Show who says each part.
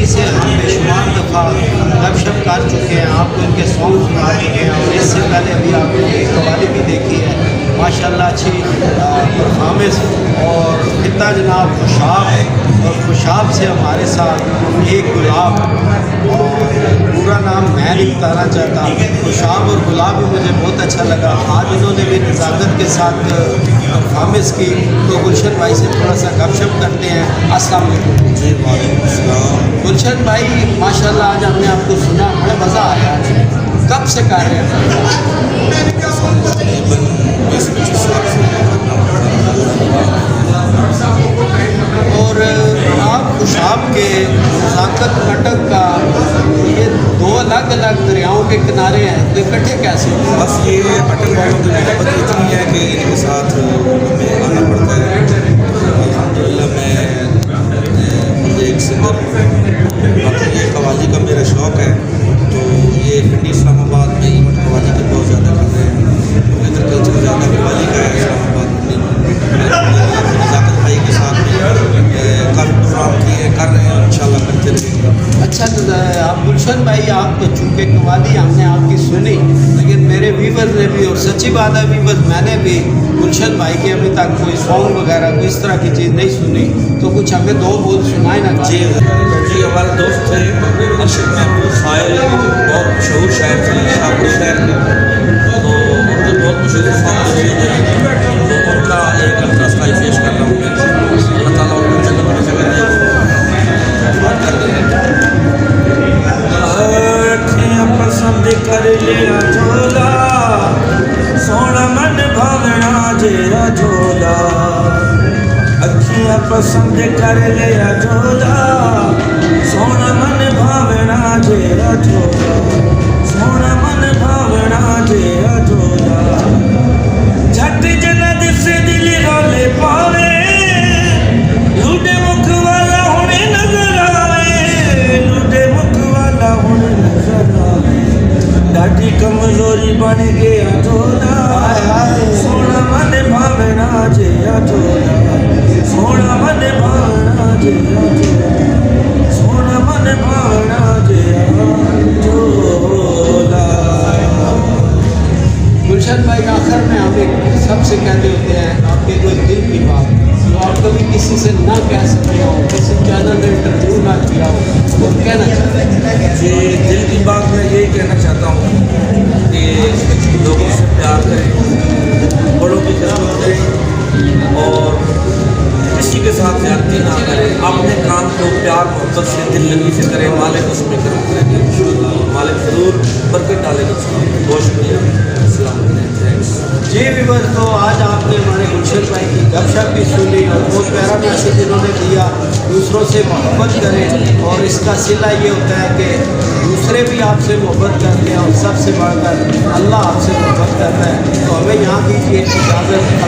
Speaker 1: से हम बेशुमार दफ़ा गपशप कर चुके हैं, आपको इनके सॉन्ग सुना चुके हैं और इससे पहले अभी आपने एक कवाली भी देखी है। माशाल्लाह अच्छी परफॉर्मेंस और कितना जनाब खुशाब है, और खुशाब से हमारे साथ एक गुलाब, और पूरा नाम मैं नहीं बताना चाहता, खुशाब और गुलाब भी मुझे बहुत अच्छा लगा। आज इन्होंने भी नज़ाकत के साथ परफॉर्मेंस की, तो गुलशन भाई से थोड़ा सा गपशप करते हैं। अस्सलाम वालेकुम।
Speaker 2: जी वालेकुम अस्सलाम।
Speaker 1: गुलशन भाई माशाल्लाह आज हमने आपको सुना, बड़ा मज़ा आया। कब से कर रहे हैं?
Speaker 2: तकरीबन 20-25 साल से
Speaker 1: और आप खुशाब के नज़ाकत मटक का ये दो अलग अलग दरियाओं के किनारे हैं, तो इकट्ठे कैसे हुए?
Speaker 2: बस ये अटल वालों की मोहब्बत इतनी है कि इनके साथ हमें आना पड़ता है। अल्हम्दुलिल्लाह मैं खुद एक सिंगर हूँ, बाकी ये कवाली का मेरा शौक़ है, तो ये पिंडी इस्लामाबाद में इवेंट कवाली के बहुत ज़्यादा कर रहे हैं। इधर कल्चर ज़्यादा कवाली का है इस्लामाबाद में। नज़ाकत भाई के साथ भी काफ़ी प्रोग्राम किए कर रहे हैं, इंशाल्लाह करते रहेंगे।
Speaker 1: अच्छा, तो आप गुलशन भाई, आप तो चूँकि कवाली हमने आपकी सुनी, लेकिन मेरे व्यूवर्स ने भी, और सच्ची बात है व्यूवर्स, मैंने भी गुलशन भाई के अभी तक कोई सॉन्ग वगैरह कोई इस तरह की चीज़ नहीं सुनी, तो कुछ हमें दो बोल सुनाए ना।
Speaker 2: जी जी, हमारे दोस्त थे अर्शद महमूद साहिल, बहुत मशहूर शायर थे शाहपुर शहर के, तो उनके बहुत मशहूर सॉन्ग हैं, तो उनका एक अल्ट्रास्काई पेश कर रहा हूँ मैं। अल्लाह ताला उनको जन्नत में जगह दे, बात कर रहे हैं। पसंद कर लिया झोला, सोना मन भावना जेरा झोला, अखियाँ पसंद कर लिया झोला, सोना मन भावना जेरा झोला, सोना मन भावना जेरा झोला, झट जन्नत से दिल रोले पावे, लूटे मुख वाला होने नजर आवे, लूटे मुख वाला होने नजर आवे, डाटी कमजोरी बन गया झोला, सोना मन भावना जेरा झोला, सोना मन भावना जेरा झोला, सोना मन भावना जेरा झोला।
Speaker 1: गुलशन भाई, आखिर में हम एक सबसे कहते होते हैं आपके कोई दिल की बात जो आप कभी किसी से ना कह सकते हो, किसी चैनल में इंटरव्यू ना किया हो, तो कहना चाहते हैं?
Speaker 2: जी, दिल की बात मैं यही कहना चाहता हूँ कि लोगों से प्यार करें, बड़ों की खिदमत करें और किसी के साथ ज्यादती ना करें, अपने काम को प्यार मोहब्बत से दिल लगी से करें, मालिक उसमें करम करेंगे इंशाअल्लाह, मालिक ज़रूर बरकत डालेगा उसमें। बहुत शुक्रिया, अस्सलाम वालेकुम, थैंक्स।
Speaker 1: जी व्यूअर, तो आज आपने हमारे गुलशन भाई की गपशप भी सुनी और बहुत प्यारा मैसेज इन्होंने दिया, दूसरों से मोहब्बत करें, और इसका सिला ये होता है कि दूसरे भी आपसे मोहब्बत करते हैं, और सबसे बढ़कर अल्लाह आपसे मोहब्बत करता है। तो हमें यहाँ दीजिए इजाज़त।